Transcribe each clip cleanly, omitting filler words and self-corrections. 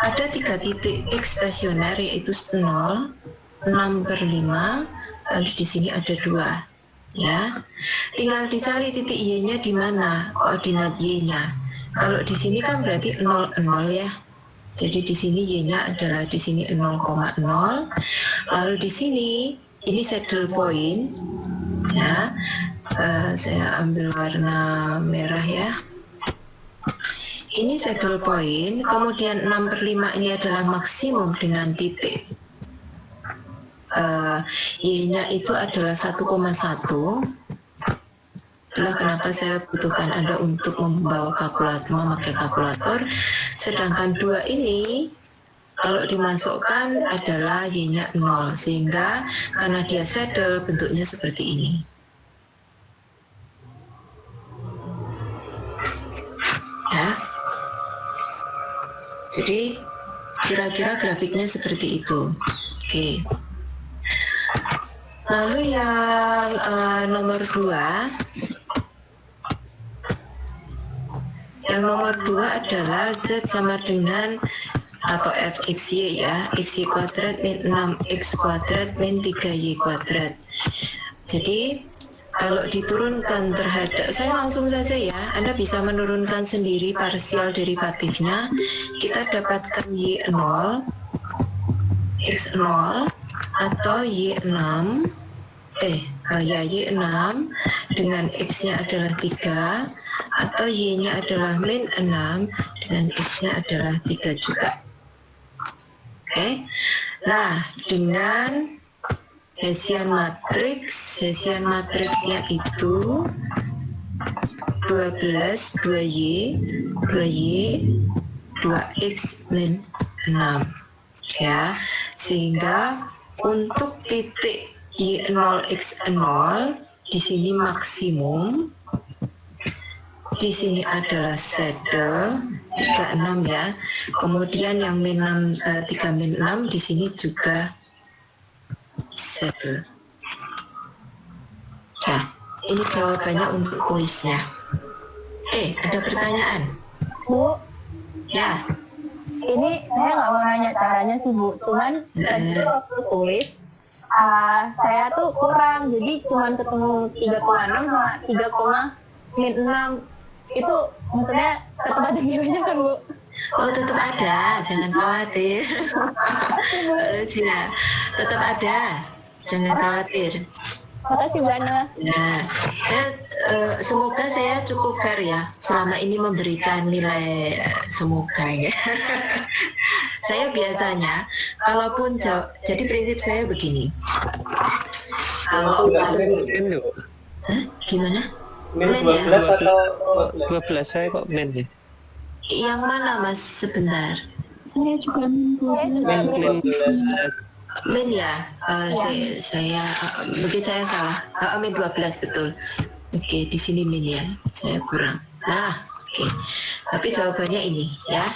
ada 3 titik X stasioner, yaitu 0, 6/5, lalu di sini ada 2. Ya, tinggal dicari titik Y-nya di mana, koordinat Y-nya. Kalau di sini kan berarti 0, 0 ya. Jadi di sini Y-nya adalah di sini 0,0. Lalu di sini ini saddle point. Ya, saya ambil warna merah ya. Ini saddle point. Kemudian 6/5 ini adalah maksimum dengan titik Y-nya itu adalah 1,1. Itulah kenapa saya butuhkan Anda untuk membawa kalkulator, memakai kalkulator. Sedangkan 2 ini kalau dimasukkan adalah Y-nya 0, sehingga karena dia saddle bentuknya seperti ini. Ya. Jadi kira-kira grafiknya seperti itu. Oke. Lalu yang nomor 2, adalah Z sama dengan atau fxy ya, xy kuadrat min 6x kuadrat min 3y kuadrat. Jadi kalau diturunkan terhadap, saya langsung saja ya, Anda bisa menurunkan sendiri parsial derivatifnya. Kita dapatkan y0, x0 atau y6, y6 dengan x-nya adalah 3, atau y-nya adalah min 6 dengan x-nya adalah 3 juga. Oke. Nah, dengan Hessian matriksnya itu 12, 2y, 2x min 6 ya, sehingga untuk titik y0 x0 di sini maksimum, di sini adalah saddle 36 ya. Kemudian yang min 6, 3 min 6 di sini juga saddle. Nah, ini jawabannya untuk kuisnya. Ada pertanyaan? Bu, Ya. ini saya nggak mau nanya caranya sih Bu, cuman tadi waktu tulis saya tuh kurang, jadi cuman ketemu 3,6 sama 3, min 6. Itu maksudnya tetap ada nilainya kan Bu? Oh, tetap ada, jangan khawatir. Harus ya, tetap ada, jangan khawatir. Makasih Bu Ana. Nah, semoga saya cukup fair ya selama ini memberikan nilai, semoga ya. Saya biasanya, kalaupun jadi prinsip saya begini. Kalau gimana? Min 12 atau 12? Saya kok min ya? Yang mana Mas sebentar? Saya juga min 12. Min ya, saya mungkin saya salah. Min 12 betul. Oke, di sini min ya, saya kurang. Nah, oke. Tapi jawabannya ini ya.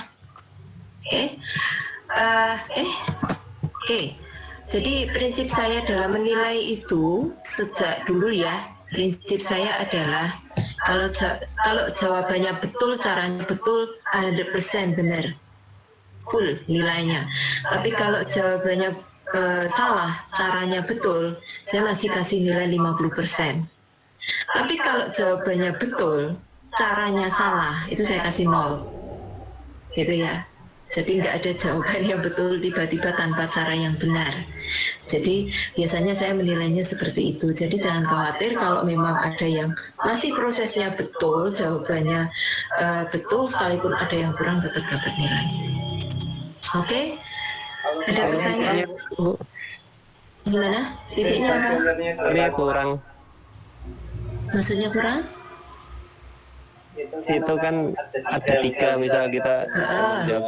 Oke. Jadi prinsip saya dalam menilai itu sejak dulu ya. Prinsip saya adalah kalau jawabannya betul, caranya betul, 100% benar, full nilainya. Tapi kalau jawabannya salah, caranya betul, saya masih kasih nilai 50%. Tapi kalau jawabannya betul, caranya salah, itu saya kasih 0. Gitu ya. Jadi nggak ada jawaban yang betul tiba-tiba tanpa cara yang benar. Jadi biasanya saya menilainya seperti itu. Jadi jangan khawatir kalau memang ada yang masih prosesnya betul, jawabannya betul, sekalipun ada yang kurang tetap dapat nilai. Oke? Ada pertanyaan? Gimana? Titiknya apa? Ini kurang. Maksudnya kurang? Itu kan ada 3, misal kita jawab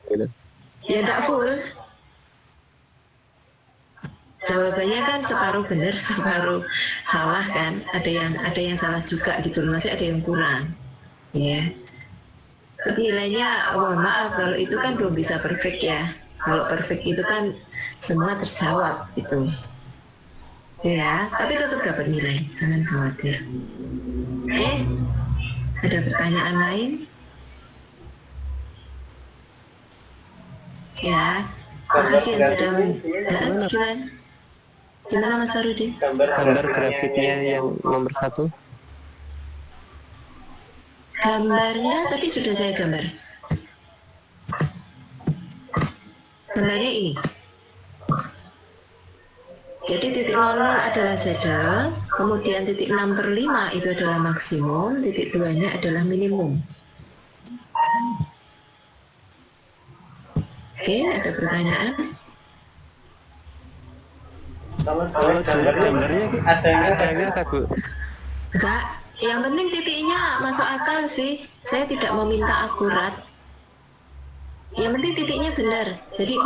gitu. Ya enggak full. Jawabannya kan separuh benar, separuh salah kan? Ada yang salah juga gitu, maksudnya ada yang kurang. Ya. Nilainya, mohon maaf kalau itu kan belum bisa perfect ya. Kalau perfect itu kan semua terjawab gitu. Ya, tapi tetap dapat nilai, jangan khawatir. Oke? Ada pertanyaan lain? ya. Makasih yang sudah gimana Mas Farudin? Gambar grafiknya yang nomor 1. Gambarnya tadi sudah saya gambar. Gambarnya ini. Jadi titik 00 adalah saddle, kemudian titik 6/5 itu adalah maksimum, titik 2-nya adalah minimum. Oke, ada pertanyaan? Kalau gambarnya ada nggak Bu? Enggak, yang penting titiknya masuk akal sih. Saya tidak meminta akurat. Yang penting titiknya benar. Jadi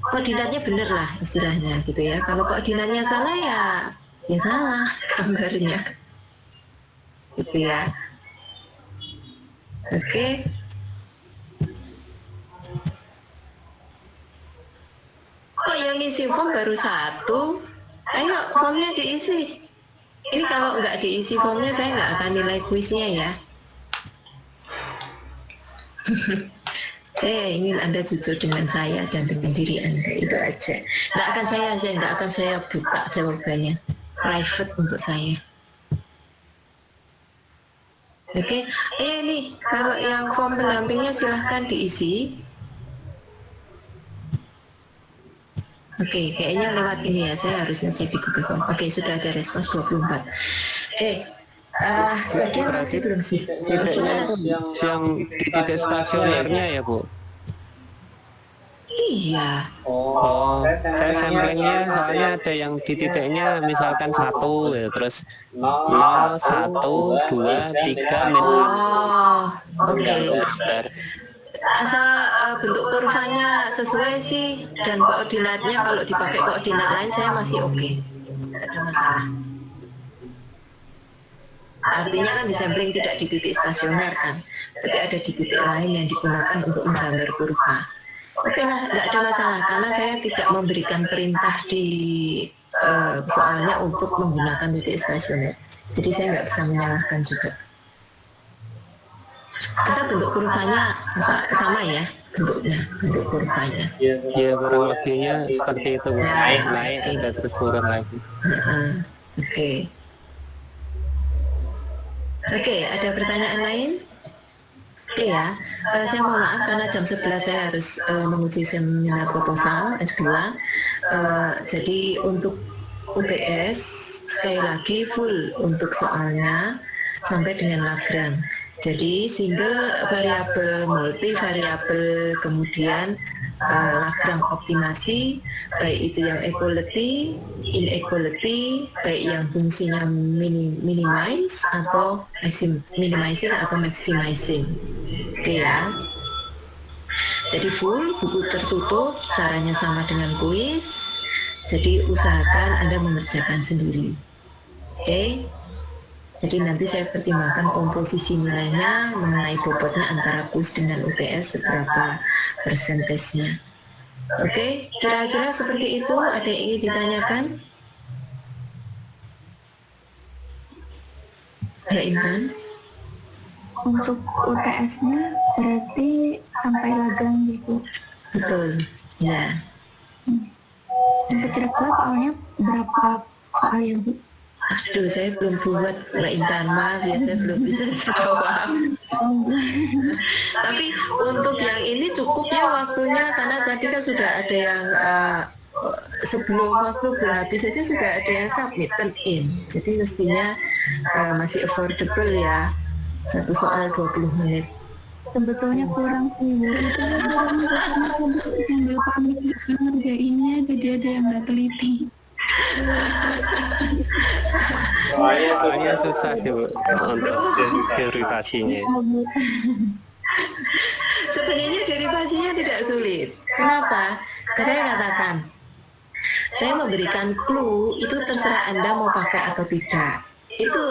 koordinatnya benar lah istilahnya gitu ya. Kalau koordinatnya salah ya salah gambarnya. Gitu ya. Oke. Kok yang ngisi form baru 1? Ayo formnya diisi. Ini kalau nggak diisi formnya saya nggak akan nilai kuisnya ya. Saya ingin Anda jujur dengan saya dan dengan diri Anda, itu aja. Nggak akan saya buka jawabannya, private untuk saya. Oke, nih kalau yang form pendampingnya silahkan diisi. Oke, kayaknya lewat ini ya, saya harus ngecek di Google Form. Oke, sudah ada respons 24. Oke, sebagian masih belum sih. Titiknya itu yang di titik stasionernya ya Bu? Iya. Oh, saya samplingnya soalnya ada yang di titiknya misalkan 1 ya, terus 0, 1, 2, 3, -1. Oh, oke. Asal bentuk kurvanya sesuai sih, dan koordinatnya kalau dipakai koordinat lain saya masih oke, tidak ada masalah. Artinya kan di sampling tidak di titik stasioner kan, berarti ada di titik lain yang digunakan untuk menggambar kurva. Oke lah, nggak ada masalah karena saya tidak memberikan perintah di soalnya untuk menggunakan titik stasioner, jadi saya nggak bisa menyalahkan juga. Asal bentuk kurvanya sama ya, bentuk kurvanya. Ya kurang lebihnya seperti itu, naik ada terus turun lagi. Oke, ada pertanyaan lain? Oke ya, saya mohon maaf karena jam 11 saya harus menguji seminar proposal S2. Jadi untuk UTS sekali lagi full untuk soalnya sampai dengan Lagrange. Jadi single variabel, multi variabel, kemudian Lagrange optimasi, baik itu yang equality, inequality, baik yang fungsinya minimize atau minimizing atau maximizing. Oke ya. Jadi full, buku tertutup, caranya sama dengan kuis. Jadi usahakan Anda mengerjakan sendiri. Oke. Jadi nanti saya pertimbangkan komposisi nilainya mengenai bobotnya antara kuis dengan UTS seberapa persentasenya. Oke, kira-kira seperti itu. Ada yang ingin ditanyakan? Mbak Intan? Untuk UTS-nya berarti sampai Lagrange gitu. Betul, ya. Untuk kira-kira soalnya berapa soal ya Bu? Aduh, saya belum buat Mbak Intan, maaf ya, saya belum bisa jawab. Tapi untuk yang ini cukup ya waktunya, karena tadi kan sudah ada yang sebelum waktu berhabis saja sudah ada yang submit turn in. Jadi mestinya masih affordable ya, satu soal 20 menit. Sebetulnya kurang sih Bu, sambil pamit ngerjainnya jadi ada yang nggak teliti. Soalnya susah sih Bu untuk derivasinya. Sebenarnya derivasinya tidak sulit. Kenapa? Saya katakan, saya memberikan clue itu terserah Anda mau pakai atau tidak. Itu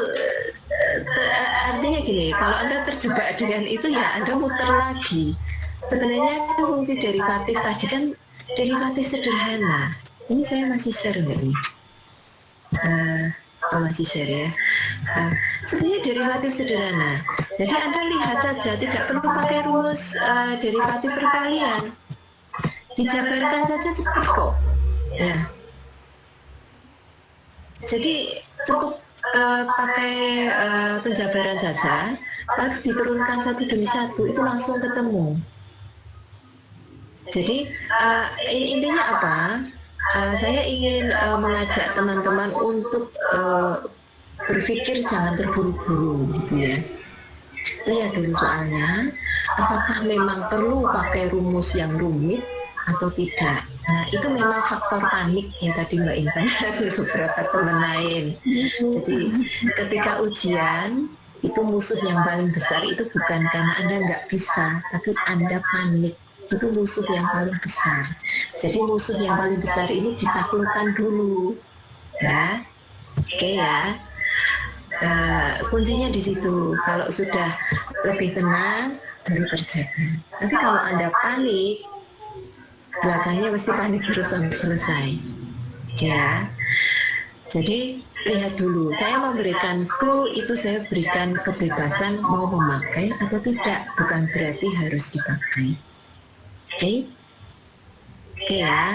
artinya gini, kalau Anda terjebak dengan itu ya Anda muter lagi. Sebenarnya fungsi derivatif tadi kan derivatif sederhana. Ini saya masih share nggak nih? masih share ya. Sebenarnya derivatif sederhana. Jadi Anda lihat saja, tidak perlu pakai rumus derivatif perkalian. Dijabarkan saja cepat kok. Ya. Jadi cukup pakai penjabaran saja, lalu diturunkan satu demi satu, itu langsung ketemu. Jadi intinya apa? Saya ingin mengajak teman-teman untuk berpikir jangan terburu-buru gitu ya. Lihat dulu soalnya, apakah memang perlu pakai rumus yang rumit atau tidak. Nah itu memang faktor panik yang tadi Mbak Intan dan beberapa teman lain. Jadi ketika ujian itu musuh yang paling besar itu bukan karena Anda nggak bisa, tapi Anda panik. Itu musuh yang paling besar. Jadi musuh yang paling besar ini ditaklukkan dulu, ya, oke ya. Kuncinya di situ. Kalau sudah lebih tenang, baru kerjakan. Tapi kalau Anda panik, belakangnya pasti panik terus sampai selesai, ya. Jadi lihat dulu. Saya memberikan clue itu saya berikan kebebasan mau memakai atau tidak, bukan berarti harus dipakai. Oke ya.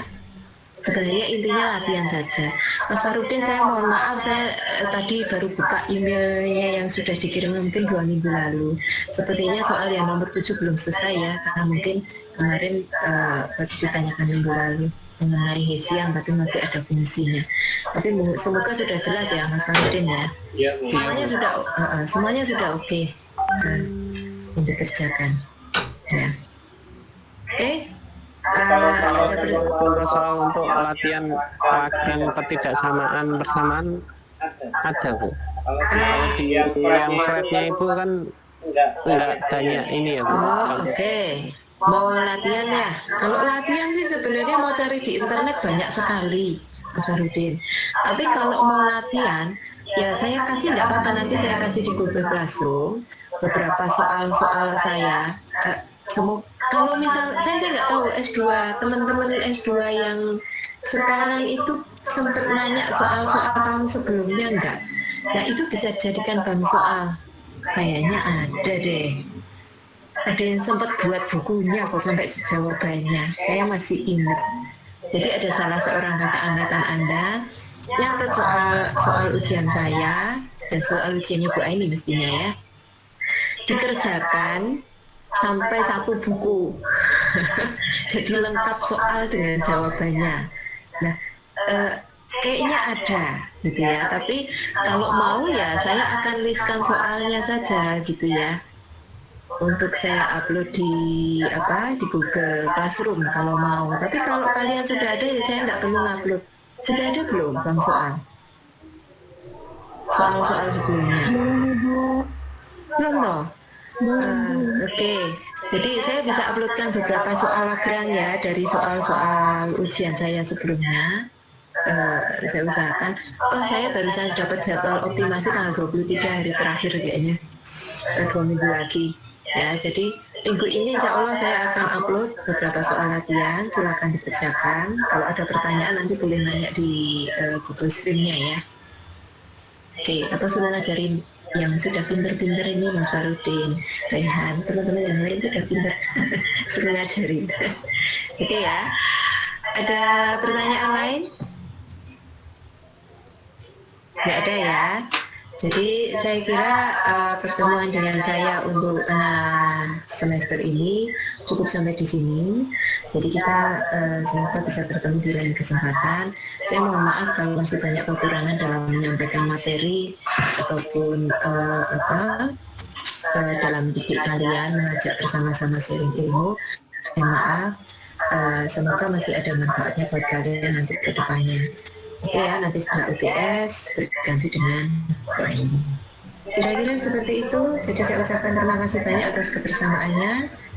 Sebenarnya intinya latihan saja. Mas Farudin, saya mohon maaf, saya tadi baru buka emailnya yang sudah dikirim mungkin 2 minggu lalu. Sepertinya soal yang nomor 7 belum selesai ya, karena mungkin kemarin baru ditanyakan minggu lalu mengenai hesian, tapi masih ada fungsinya. Tapi semoga sudah jelas ya Mas Farudin ya. Semuanya sudah oke. Yang dikerjakan. Ya. Oke. Soal untuk latihan Lagrange ketidaksamaan bersamaan ada Bu. Kalau di yang slide-nya itu kan enggak banyak ini ya Bu. Oke. Mau latihan ya? Kalau latihan sih sebenarnya mau cari di internet banyak sekali, Mas Farudin. Tapi kalau mau latihan, ya saya kasih nggak apa-apa, nanti saya kasih di Google Classroom beberapa soal-soal saya. Kalau misal saya nggak tahu S2, teman-teman S2 yang sekarang itu sempat nanya soal-soal tahun sebelumnya enggak? Nah itu bisa jadikan bahan soal. Kayaknya ada deh. Ada yang sempat buat bukunya kok sampai jawabannya. Saya masih ingat. Jadi ada salah seorang kakak angkatan Anda nyatet soal ujian saya dan soal ujiannya Bu Aini mestinya ya. Dikerjakan sampai 1 buku. Jadi lengkap soal dengan jawabannya. Nah, kayaknya ada gitu ya. Tapi kalau mau ya saya akan listkan soalnya saja gitu ya. Untuk saya upload di Google Classroom kalau mau. Tapi kalau kalian sudah ada ya saya tidak perlu upload. Sudah ada belum bang soal sebelumnya? Belum toh? Oke. Jadi saya bisa uploadkan beberapa soal Lagrange ya dari soal-soal ujian saya sebelumnya. Saya usahakan. Saya barusan dapat jadwal optimasi tanggal 23 hari terakhir kayaknya. 2 minggu lagi. Ya, jadi minggu ini insya Allah saya akan upload beberapa soal latihan, silakan dikerjakan. Kalau ada pertanyaan nanti boleh nanya di Google Stream-nya ya. Oke, atau sudah ngajarin yang sudah pinter-pinter ini Mas Farudin, Rehan, teman-teman yang lain sudah pinter, suruh ngajarin. Oke ya, ada pertanyaan lain? Nggak ada ya. Jadi saya kira pertemuan dengan saya untuk tengah semester ini cukup sampai di sini. Jadi kita semoga bisa bertemu di lain kesempatan. Saya mohon maaf kalau masih banyak kekurangan dalam menyampaikan materi ataupun dalam didik kalian mengajak bersama-sama sharing ilmu. Mohon maaf. Semoga masih ada manfaatnya buat kalian nanti ke depannya. Oke ya, nanti setelah UTS berganti dengan ini. Kira-kira seperti itu. Jadi saya ucapkan terima kasih banyak atas kebersamaannya.